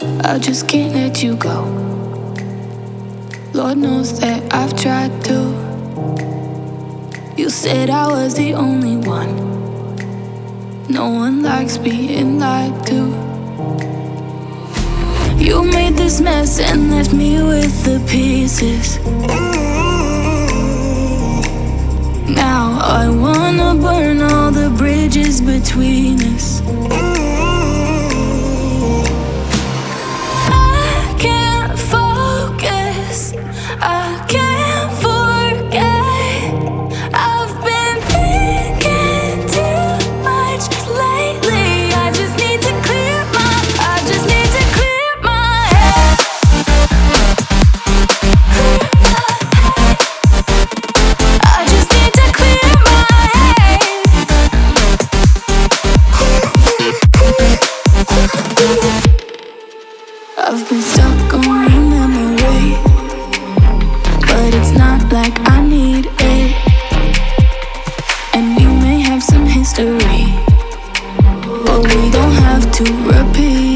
I just can't let you go. Lord knows that I've tried to. You said I was the only one. No one likes being lied to. You made this mess and left me with the pieces. Now I wanna burn all the bridges between us. I can't focus, I can't forget. I've been thinking too much lately. I just need to clear my head. I just need to clear my head. I've been stuck on your memory, but it's not like I need it. And we may have some history, but we don't have to repeat.